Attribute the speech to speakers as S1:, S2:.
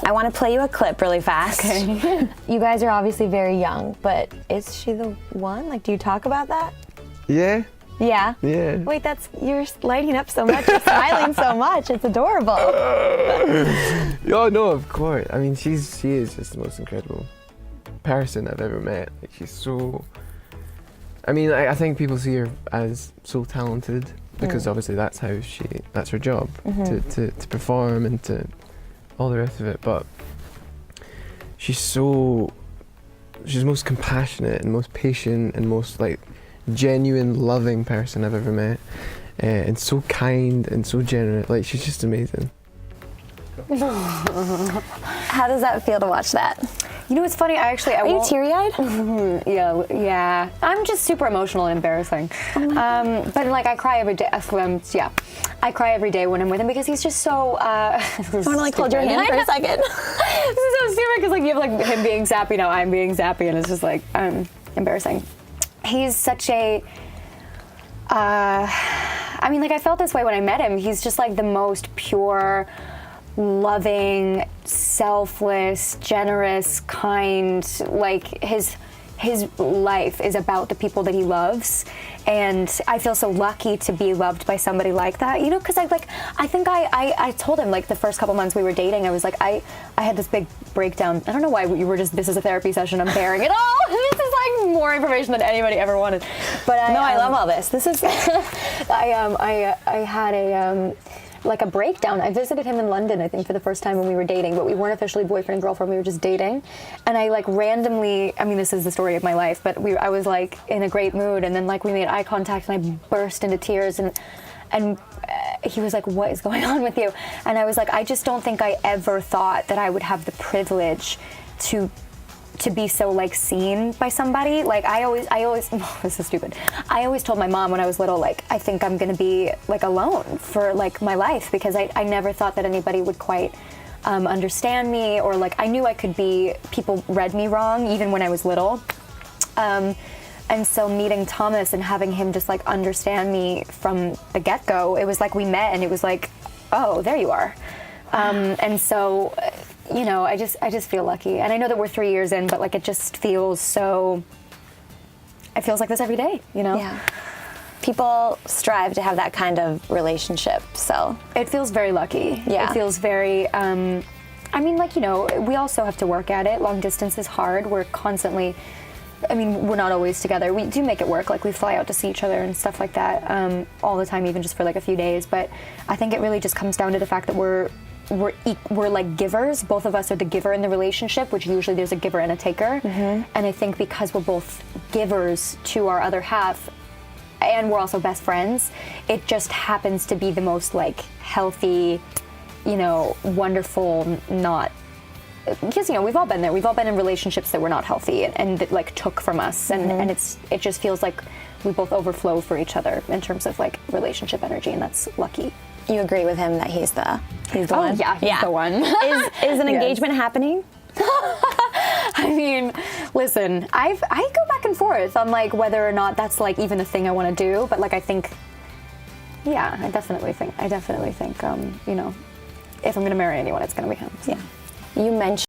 S1: I want to play you a clip really fast.
S2: Okay.
S1: You guys are obviously very young, but is she the one? Like, do you talk about that?
S3: Yeah.
S1: Yeah?
S3: Yeah.
S1: Wait, you're lighting up so much, you're smiling so much, it's adorable.
S3: Oh, no, of course. I mean, she is just the most incredible person I've ever met. Like, she's so... I mean, I think people see her as so talented because obviously that's her job, to perform and to all the rest of it, but she's the most compassionate and most patient and most like genuine, loving person I've ever met, and so kind and so generous. Like, she's just amazing.
S1: How does that feel to watch that?
S2: You know, it's funny,
S1: Are you teary-eyed?
S2: Yeah. I'm just super emotional and embarrassing. But like, I cry every day. I cry every day when I'm with him because he's just so.
S1: I want to like hold your hand for a second.
S2: This is so stupid because like you have like him being sappy now, I'm being sappy, and it's just like embarrassing. He's such a. I mean, like, I felt this way when I met him. He's just like the most pure, loving, selfless, generous, kind. Like, his life is about the people that he loves, and I feel so lucky to be loved by somebody like that, you know, because I think I told him, like, the first couple months we were dating, I was like, I had this big breakdown. I don't know why you were just, this is a therapy session, I'm bearing it all. This is like more information than anybody ever wanted. But
S1: I love all this. This is
S2: I had a breakdown. I visited him in London, I think, for the first time when we were dating, but we weren't officially boyfriend and girlfriend, we were just dating. And I like randomly, I mean, this is the story of my life, but I was like in a great mood, and then like we made eye contact and I burst into tears, and he was like, what is going on with you? And I was like, I just don't think I ever thought that I would have the privilege to be so like seen by somebody. Like, I always oh, this is stupid. I always told my mom when I was little, like, I think I'm gonna be like alone for like my life, because I never thought that anybody would quite understand me, or like, I knew I could be, people read me wrong even when I was little. And so meeting Thomas and having him just like understand me from the get-go, it was like we met and it was like, oh, there you are. And so, you know, I just feel lucky. And I know that we're 3 years in, but like, it just feels so, it feels like this every day, you know?
S1: Yeah. People strive to have that kind of relationship, so.
S2: It feels very lucky.
S1: Yeah.
S2: It feels very, I mean, like, you know, we also have to work at it. Long distance is hard. We're constantly, I mean, we're not always together. We do make it work. Like, we fly out to see each other and stuff like that all the time, even just for like a few days. But I think it really just comes down to the fact that we're like givers. Both of us are the giver in the relationship, which usually there's a giver and a taker. And I think because we're both givers to our other half, and we're also best friends, it just happens to be the most like healthy, you know, wonderful, not, because, you know, we've all been there. We've all been in relationships that were not healthy and that like took from us, and it just feels like we both overflow for each other in terms of like relationship energy, and that's lucky.
S1: You agree with him that he's the one?
S2: Yeah, he's the one.
S1: Is an engagement happening?
S2: I mean, listen, I go back and forth on like whether or not that's like even a thing I want to do, but like I think, yeah, I definitely think, you know, if I'm going to marry anyone, it's going to be him. So.
S1: Yeah. You mentioned